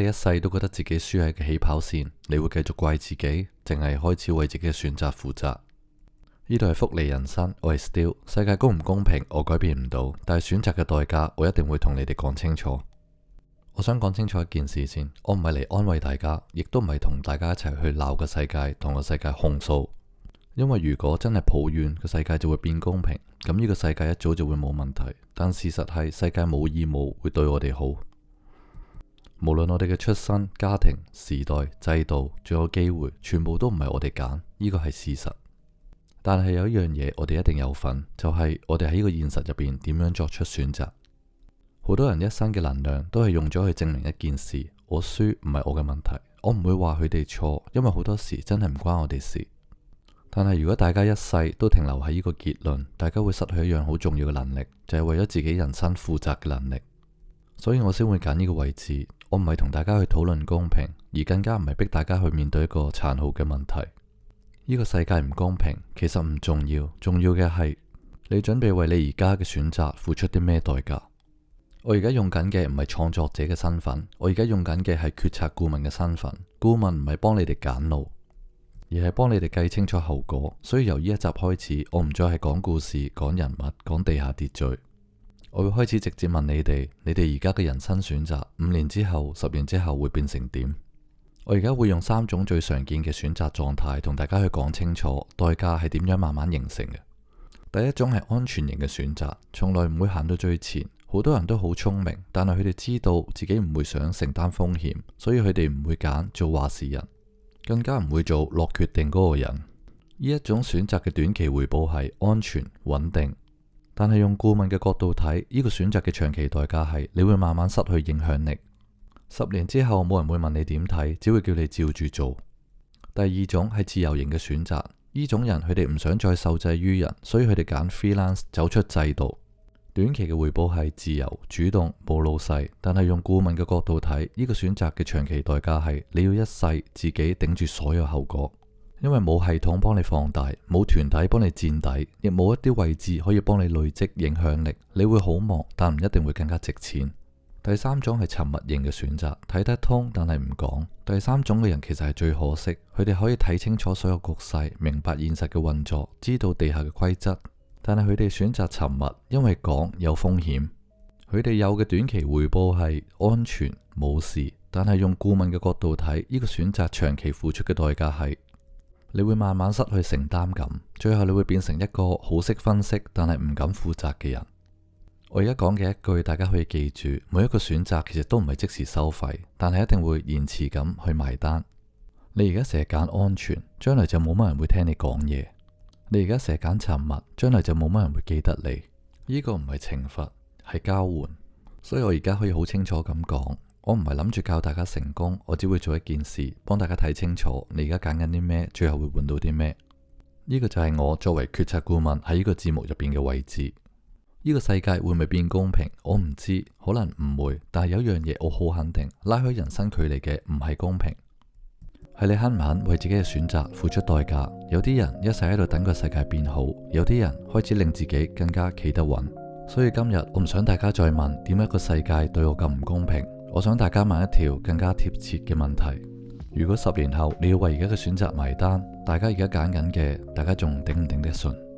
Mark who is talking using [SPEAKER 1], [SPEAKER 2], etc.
[SPEAKER 1] 一世都覺得自己輸喺個起跑線，你會繼續怪自己，淨係開始為自己嘅選擇負責？呢度係福利人生，我係 Still。世界公唔公平，我改變唔到，但係選擇嘅代價，我一定會同你哋講清楚。我想講清楚一件事先，我唔係嚟安慰大家，亦都唔係同大家一齊去鬧個世界，同個世界控訴。因為如果真係抱怨，個世界就會變公平，咁呢個世界一早就會冇問題。但事實係，世界冇義務會對我哋好。無論我哋嘅出身、家庭、時代、制度，仲有機會，全部都唔係我哋揀，呢個係事實。但係有一樣嘢我哋一定有份，就係我哋喺呢個現實入邊點樣作出選擇。好多人一生嘅能量都係用咗去證明一件事，我輸唔係我嘅問題，我唔會話佢哋錯，因為好多時真係唔關我哋事。但係如果大家一世都停留喺呢個結論，大家會失去一樣好重要嘅能力，就係為咗自己人生負責嘅能力。所以我先會揀呢個位置，我唔係同大家去討論公平，而更加唔係逼大家去面對一個殘酷嘅問題。呢個世界唔公平，其實唔重要，重要嘅係你準備為你而家嘅選擇付出啲咩代價。我而家用緊嘅唔係創作者嘅身份，我而家用緊嘅係決策顧問嘅身份。顧問唔係幫你哋揀路，而係幫你哋計清楚後果。所以由呢一集開始，我唔再係講故事、講人物、講地下秩序，我會開始直接問你哋而家嘅人生選擇5年之後、10年之後會變成點？我而家會用3種最常見嘅選擇狀態同大家去講清楚，代價係點樣慢慢形成嘅。第一種係安全型嘅選擇，從來唔會行到最前。好多人都好聰明，但係佢哋知道自己唔會想承擔風險，所以佢哋唔會揀做話事人，更加唔會做落決定嗰個人。呢一種選擇嘅短期回報係安全穩定，但係用顧問嘅角度睇，呢個選擇嘅長期代價係你會慢慢失去影響力。10年之後冇人會問你點睇，只會叫你照住做。第二種係自由型嘅選擇，呢種人佢哋唔想再受制於人，所以佢哋揀 freelance 走出制度。短期嘅回報係自由、主動、冇老細，但係用顧問嘅角度睇，呢個選擇嘅長期代價係你要一世自己頂住所有後果，因為冇系統幫你放大，冇團體幫你墊底，亦冇一啲位置可以幫你累積影響力。你會好忙，但唔一定會更加值錢。第三種係沉默型嘅選擇，睇得通但係唔講。第三種嘅人其實係最可惜，佢哋可以睇清楚所有局勢，明白現實嘅運作，知道地下嘅規則，但係佢哋選擇沉默，因為講有風險。佢哋有嘅短期回報係安全冇事，但係用顧問嘅角度睇，呢個選擇長期付出嘅代價係你會慢慢失去承擔感，最後你會變成一個好識分析但係唔敢負責嘅人。我而家講嘅一句，大家可以記住，每一個選擇其實都唔係即時收費，但係一定會延遲咁去埋單。你而家成日揀安全，將來就冇乜人會聽你講嘢。你而家成日揀沉默，將來就冇乜人會記得你。呢個唔係懲罰，係交換。所以我而家可以好清楚咁講，我唔係諗住教大家成功，我只會做一件事，幫大家睇清楚你而家揀緊啲咩，最後會換到啲咩。呢個就係我作為決策顧問喺呢個節目入邊嘅位置。呢個世界會唔會變公平？我唔知，可能唔會。但係有一樣嘢我好肯定，拉開人生距離嘅唔係公平，係你肯唔肯為自己嘅選擇付出代價。有啲人一世喺度等個世界變好，有啲人開始令自己更加企得穩。所以今日我唔想大家再問點解個世界對我咁唔公平，我想大家問一條更加貼切嘅問題：如果10年後你要為而家嘅選擇埋單，大家而家揀緊嘅，大家仲頂唔頂得順？